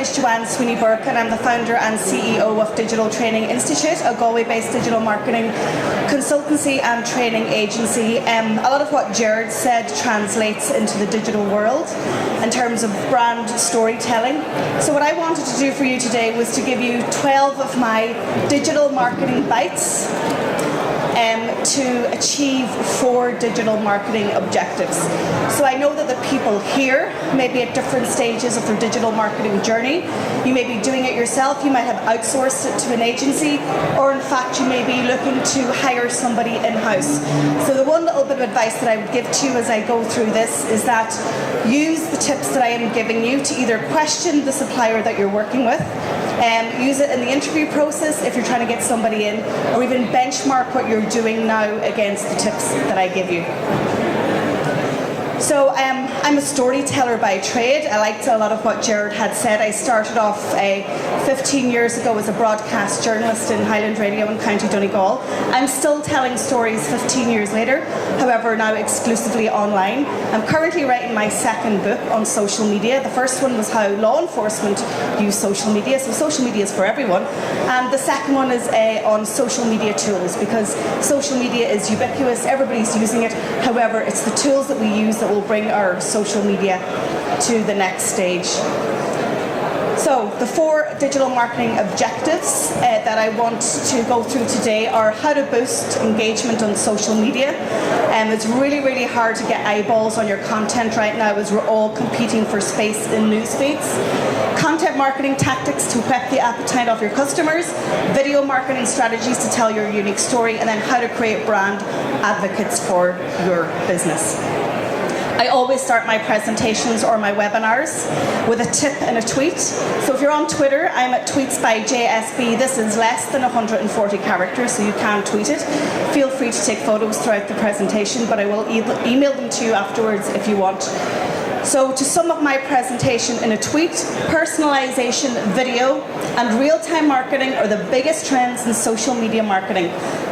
is Joanne Sweeney-Burke, and I'm the founder and CEO of Digital Training Institute, a Galway-based digital marketing consultancy and training agency. A lot of what Jared said translates into the digital world in terms of brand storytelling. So what I wanted to do for you today was to give you 12 of my digital marketing bites to achieve 4 digital marketing objectives. So I know that the people here may be at different stages of their digital marketing journey. You may be doing it yourself, you might have outsourced it to an agency, or in fact you may be looking to hire somebody in-house. So the one little bit of advice that I would give to you as I go through this is that use the tips that I am giving you to either question the supplier that you're working with, use it in the interview process if you're trying to get somebody in, or even benchmark what you're doing now against the tips that I give you. So I'm a storyteller by trade. I liked a lot of what Jared had said. I started off 15 years ago as a broadcast journalist in Highland Radio in County Donegal. I'm still telling stories 15 years later, however now exclusively online. I'm currently writing my second book on social media. The first one was how law enforcement use social media, so social media is for everyone. And the second one is on social media tools, because social media is ubiquitous, everybody's using it. However, it's the tools that we use that will bring our social media to the next stage. So the 4 digital marketing objectives that I want to go through today are how to boost engagement on social media. It's really, really hard to get eyeballs on your content right now as we're all competing for space in news feeds. Content marketing tactics to whet the appetite of your customers, video marketing strategies to tell your unique story, and then how to create brand advocates for your business. I always start my presentations or my webinars with a tip and a tweet. So if you're on Twitter, I'm at tweets by JSB. This is less than 140 characters, so you can tweet it. Feel free to take photos throughout the presentation, but I will email them to you afterwards if you want. So to sum up my presentation in a tweet, personalization, video, and real-time marketing are the biggest trends in social media marketing.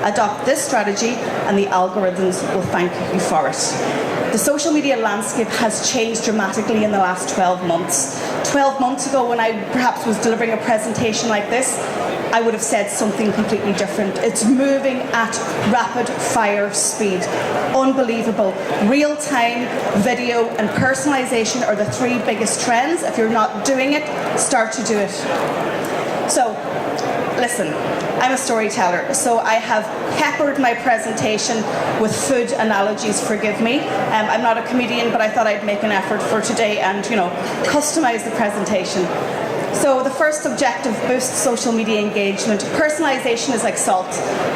Adopt this strategy and the algorithms will thank you for it. The social media landscape has changed dramatically in the last 12 months. 12 months ago, when I perhaps was delivering a presentation like this, I would have said something completely different. It's moving at rapid fire speed. Unbelievable. Real-time video and personalization are the 3 biggest trends. If you're not doing it, start to do it. So, listen, I'm a storyteller, so I have peppered my presentation with food analogies, forgive me. I'm not a comedian, but I thought I'd make an effort for today and, customize the presentation. So the first objective, boost social media engagement. Personalization is like salt.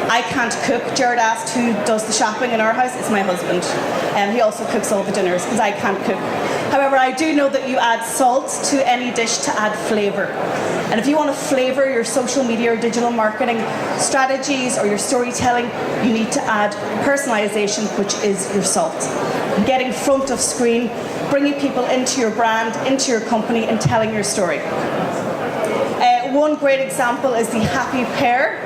I can't cook. Jared asked who does the shopping in our house. It's my husband. He also cooks all the dinners because I can't cook. However, I do know that you add salt to any dish to add flavour. And if you want to flavour your social media or digital marketing strategies or your storytelling, you need to add personalisation, which is your salt. Getting front of screen, bringing people into your brand, into your company, and telling your story. One great example is the Happy Pear,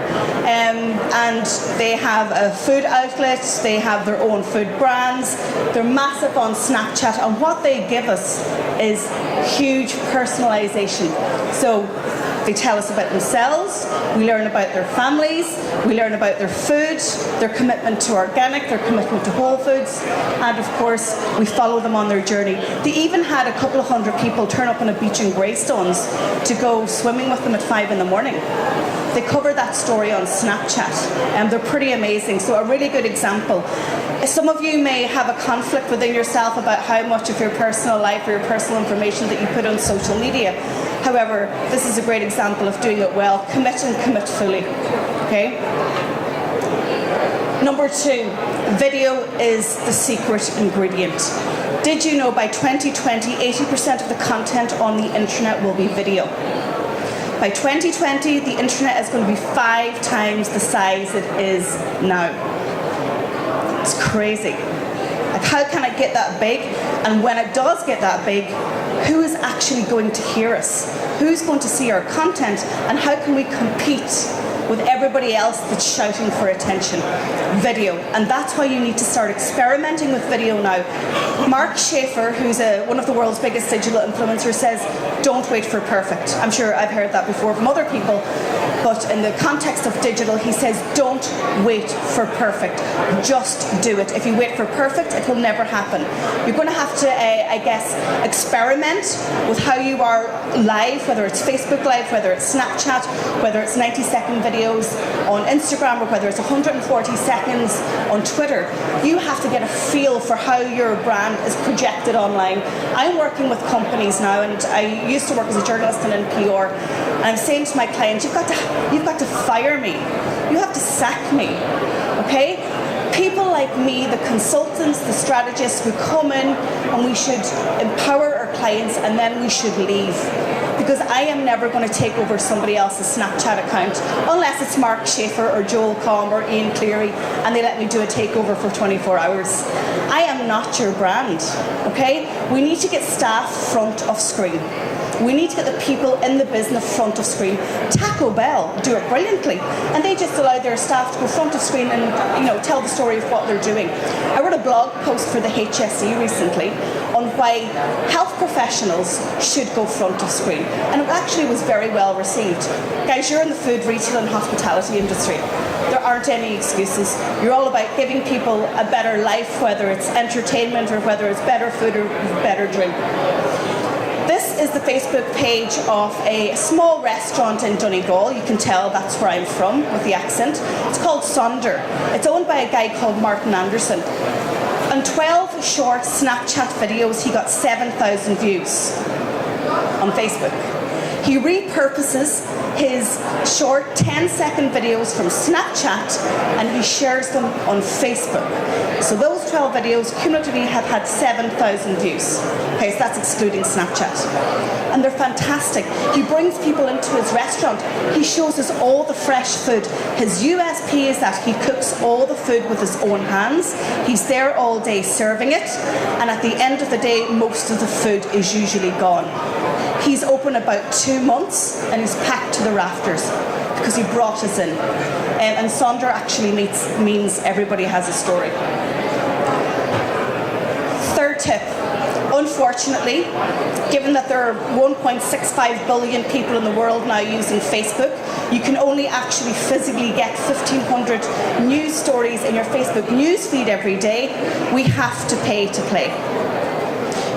and they have a food outlet, they have their own food brands, they're massive on Snapchat, and what they give us is huge personalisation. So they tell us about themselves, we learn about their families, we learn about their food, their commitment to organic, their commitment to whole foods, and of course we follow them on their journey. They even had a couple of hundred people turn up on a beach in Greystones to go swimming with them at 5 in the morning. They cover that story on Snapchat, and they're pretty amazing. So a really good example. Some of you may have a conflict within yourself about how much of your personal life or your personal information that you put on social media. However, this is a great example of doing it well. Commit and commit fully. Okay? Number 2, video is the secret ingredient. Did you know by 2020, 80% of the content on the internet will be video? By 2020, the internet is going to be 5 times the size it is now. It's crazy. Like, how can it get that big? And when it does get that big, who is actually going to hear us? Who's going to see our content? And how can we compete with everybody else that's shouting for attention. Video. And that's why you need to start experimenting with video now. Mark Schaefer, who's one of the world's biggest digital influencers, says, don't wait for perfect. I'm sure I've heard that before from other people, but in the context of digital, he says, don't wait for perfect. Just do it. If you wait for perfect, it will never happen. You're going to have to, I guess, experiment with how you are live, whether it's Facebook Live, whether it's Snapchat, whether it's 90-second videos on Instagram, or whether it's 140 seconds on Twitter. You have to get a feel for how your brand is projected online. I'm working with companies now, and I used to work as a journalist and in PR, and I'm saying to my clients, you've got to fire me. You have to sack me, okay? People like me, the consultants, the strategists, we come in and we should empower our clients, and then we should leave. Because I am never going to take over somebody else's Snapchat account unless it's Mark Schaefer or Joel Comm or Ian Cleary and they let me do a takeover for 24 hours. I am not your brand, okay? We need to get staff front of screen. We need to get the people in the business front of screen. Taco Bell do it brilliantly, and they just allow their staff to go front of screen and tell the story of what they're doing. I wrote a blog post for the HSE recently on why health professionals should go front of screen, and it actually was very well received. Guys, you're in the food, retail and hospitality industry. There aren't any excuses. You're all about giving people a better life, whether it's entertainment or whether it's better food or better drink. This is the Facebook page of a small restaurant in Donegal. You can tell that's where I'm from with the accent. It's called Sonder. It's owned by a guy called Martin Anderson. On 12 short Snapchat videos, he got 7,000 views on Facebook. He repurposes his short 10-second videos from Snapchat and he shares them on Facebook. So those 12 videos cumulatively have had 7,000 views. Okay, so that's excluding Snapchat. And they're fantastic. He brings people into his restaurant. He shows us all the fresh food. His USP is that he cooks all the food with his own hands. He's there all day serving it. And at the end of the day, most of the food is usually gone. He's open about 2 months and he's packed to the rafters because he brought us in. And Sonder actually means everybody has a story. Third tip. Unfortunately, given that there are 1.65 billion people in the world now using Facebook, you can only actually physically get 1,500 news stories in your Facebook news feed every day. We have to pay to play.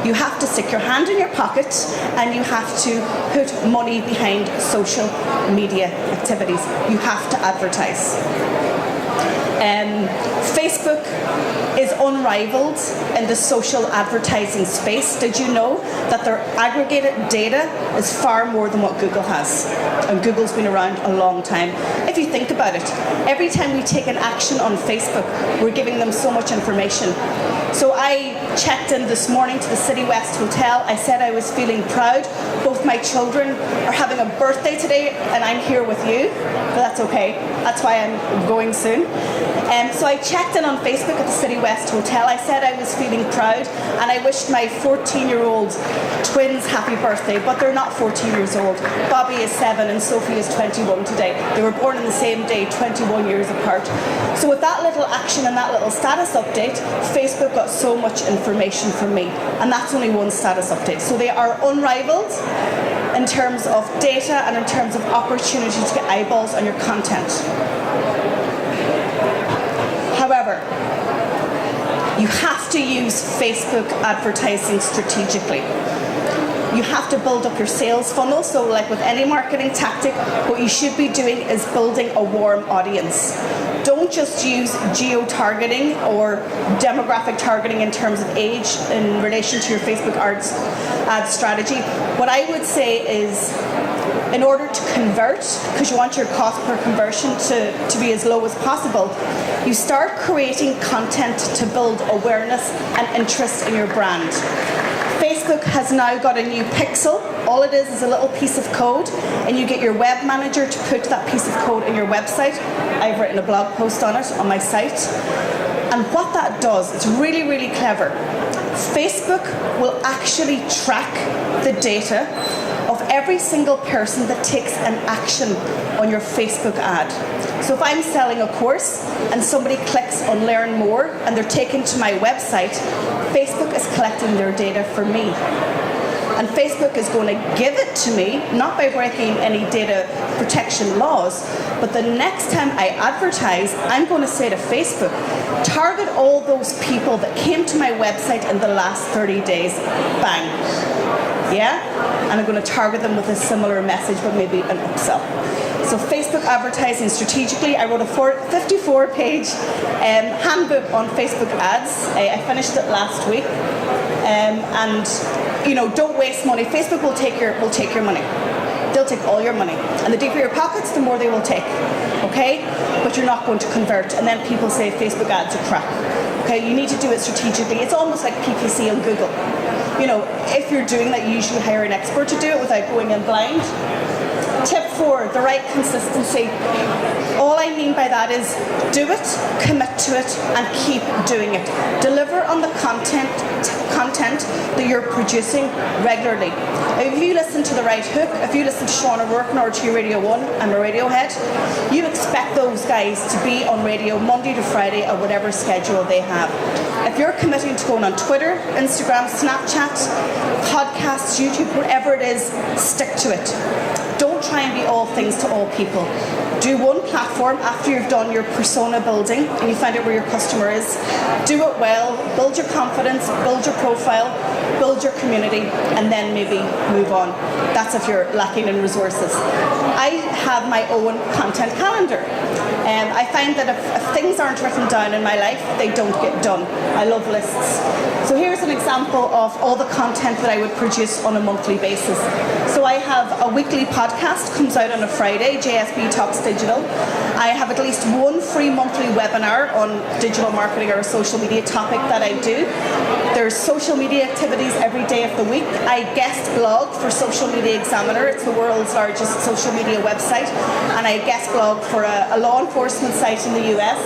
You have to stick your hand in your pocket and you have to put money behind social media activities. You have to advertise. Facebook is unrivaled in the social advertising space. Did you know that their aggregated data is far more than what Google has? And Google's been around a long time. If you think about it, every time we take an action on Facebook, we're giving them so much information. So I checked in this morning to the City West Hotel. I said I was feeling proud. Both my children are having a birthday today and I'm here with you, but that's okay. That's why I'm going soon. So I checked in on Facebook at the City West Hotel. I said I was feeling proud and I wished my 14-year-old twins happy birthday, but they're not 14 years old. Bobby is 7 and Sophie is 21 today. They were born on the same day, 21 years apart. So with that little action and that little status update, Facebook got so much information from me, and that's only one status update. So they are unrivaled in terms of data and in terms of opportunity to get eyeballs on your content. However, you have to use Facebook advertising strategically. You have to build up your sales funnel. So like with any marketing tactic, what you should be doing is building a warm audience. Don't just use geo-targeting or demographic targeting in terms of age in relation to your Facebook ad strategy. What I would say is, in order to convert, because you want your cost per conversion to be as low as possible, you start creating content to build awareness and interest in your brand. Facebook has now got a new pixel. All it is a little piece of code, and you get your web manager to put that piece of code in your website. I've written a blog post on it on my site. And what that does, it's really, really clever. Facebook will actually track the data of every every single person that takes an action on your Facebook ad. So if I'm selling a course and somebody clicks on learn more and they're taken to my website, Facebook is collecting their data for me. And Facebook is going to give it to me, not by breaking any data protection laws, but the next time I advertise, I'm going to say to Facebook, target all those people that came to my website in the last 30 days, bang. Yeah? And I'm going to target them with a similar message, but maybe an upsell. So Facebook advertising strategically, I wrote a 54-page handbook on Facebook ads. I finished it last week. And you know, don't waste money. Facebook will take your money. They'll take all your money. And the deeper your pockets, the more they will take. Okay? But you're not going to convert. And then people say Facebook ads are crap. Okay? You need to do it strategically. It's almost like PPC on Google. You know, if you're doing that, you usually hire an expert to do it without going in blind. Tip 4, the right consistency. All I mean by that is do it, commit to it, and keep doing it. Deliver on the content that you're producing regularly. If you listen to The Right Hook, if you listen to Sean O'Rourke on RT Radio 1, I'm a Radiohead, you expect those guys to be on radio Monday to Friday or whatever schedule they have. If you're committing to going on Twitter, Instagram, Snapchat, podcasts, YouTube, whatever it is, stick to it. Don't try and be all things to all people. Do one platform after you've done your persona building and you find out where your customer is. Do it well, build your confidence, build your profile, build your community, and then maybe move on. That's if you're lacking in resources. I have my own content calendar. I find that if things aren't written down in my life, they don't get done. I love lists. So here's an example of all the content that I would produce on a monthly basis. So I have a weekly podcast, comes out on a Friday, JSB Talks Digital. I have at least one free monthly webinar on digital marketing or a social media topic that I do. There's social media activities every day of the week. I guest blog for Social Media Examiner. It's the world's largest social media website. And I guest blog for a law enforcement site in the US.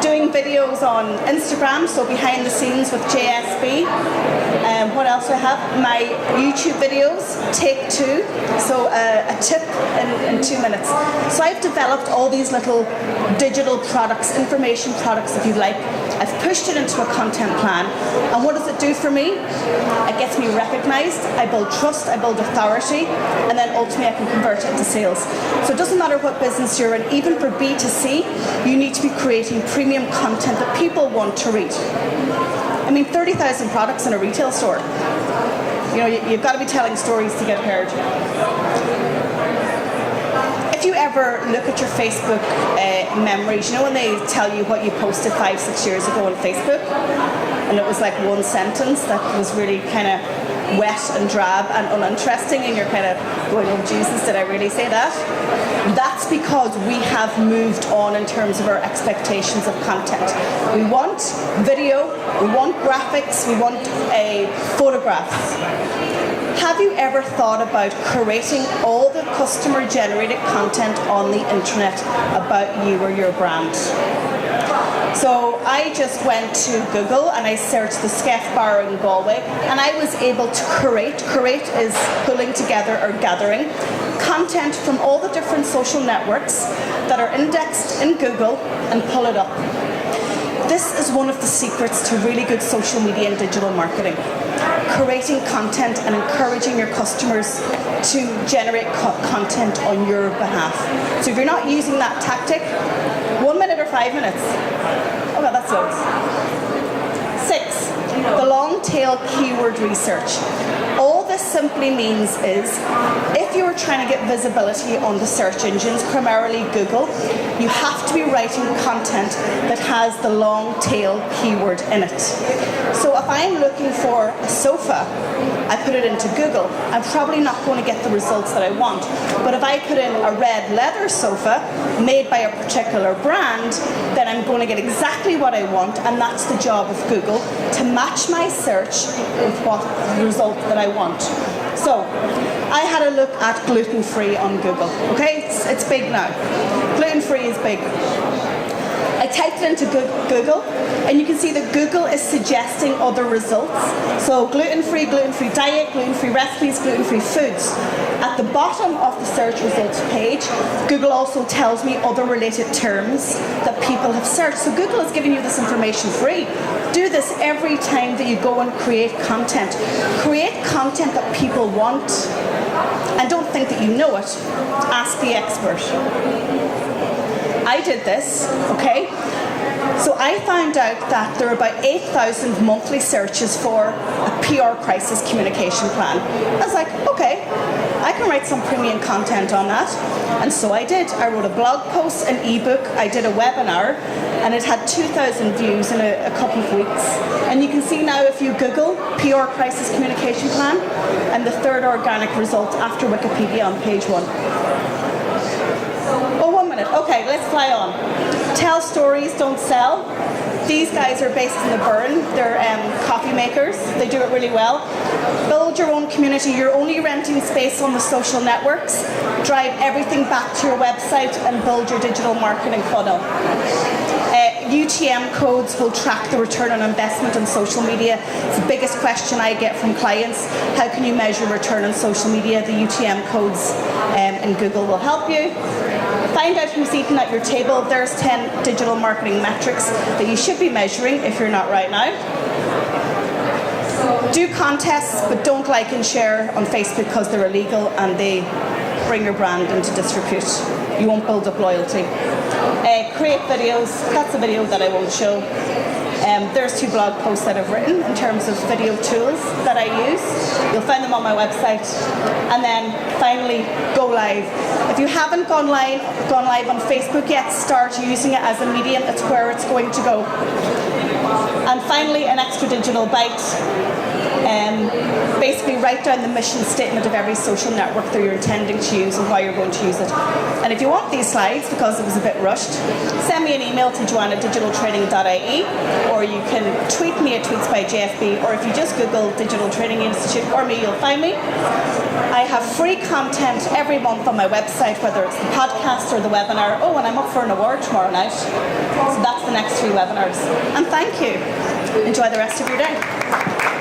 Doing videos on Instagram, so behind the scenes with JSB. What else do I have? My YouTube videos, take 2. So a tip in 2 minutes. So I've developed all these little digital products, information products if you like. I've pushed it into a content plan. And what does it do for me? It gets me recognized, I build trust, I build authority, and then ultimately I can convert it into sales. So it doesn't matter what business you're in, even for B2C, you need to be creating premium content that people want to read. I mean, 30,000 products in a retail store. You know, you've got to be telling stories to get heard. If you ever look at your Facebook memories, you know when they tell you what you posted 5-6 years ago on Facebook, and it was like one sentence that was really kind of wet and drab and uninteresting, and you're kind of going, oh Jesus, did I really say that? That's because we have moved on in terms of our expectations of content. We want video, we want graphics, we want photographs. Have you ever thought about creating all the customer-generated content on the internet about you or your brand? So I just went to Google and I searched the Skeff Bar in Galway, and I was able to curate is pulling together or gathering content from all the different social networks that are indexed in Google and pull it up. This is one of the secrets to really good social media and digital marketing. Creating content and encouraging your customers to generate content on your behalf. So if you're not using that tactic, 1 minute or 5 minutes. Oh well, that's loads. 6, the long tail keyword research. All this simply means is, if you're trying to get visibility on the search engines, primarily Google, you have to be writing content that has the long tail keyword in it. So if I'm looking for a sofa, I put it into Google, I'm probably not going to get the results that I want. But if I put in a red leather sofa made by a particular brand, then I'm going to get exactly what I want, and that's the job of Google, to match my search with what result that I want. So I had a look at gluten-free on Google. Okay, it's big now. Gluten-free is big. I typed it into Google, and you can see that Google is suggesting other results. So gluten-free diet, gluten-free recipes, gluten-free foods. At the bottom of the search results page, Google also tells me other related terms that people have searched. So Google is giving you this information free. Do this every time that you go and create content. Create content that people want, and don't think that you know it. Ask the expert. I did this, okay? So I found out that there are about 8,000 monthly searches for a PR crisis communication plan. I was like, okay, I can write some premium content on that. And so I did. I wrote a blog post, an ebook, I did a webinar, and it had 2,000 views in a couple of weeks. And you can see now if you Google PR crisis communication plan, and the third organic result after Wikipedia on page 1. Oh, 1 minute. Okay, let's fly on. Tell stories, don't sell. These guys are based in the Burn. They're coffee makers. They do it really well. Build your own community. You're only renting space on the social networks. Drive everything back to your website and build your digital marketing funnel. UTM codes will track the return on investment on social media. It's the biggest question I get from clients. How can you measure return on social media? The UTM codes in Google will help you. Find out who's eating at your table. There's 10 digital marketing metrics that you should be measuring if you're not right now. Do contests, but don't like and share on Facebook because they're illegal and they bring your brand into disrepute. You won't build up loyalty. Create videos. That's a video that I won't show. There's 2 blog posts that I've written in terms of video tools that I use. You'll find them on my website. And then finally, go live. If you haven't gone live on Facebook yet, start using it as a medium. It's where it's going to go. And finally, an extra digital bite. Basically write down the mission statement of every social network that you're intending to use and why you're going to use it. And if you want these slides, because it was a bit rushed, send me an email to joanne@digitaltraining.ie, or you can tweet me at tweets by JFB, or if you just Google Digital Training Institute or me, you'll find me. I have free content every month on my website, whether it's the podcast or the webinar. Oh, and I'm up for an award tomorrow night. So that's the next 3 webinars. And thank you. Enjoy the rest of your day.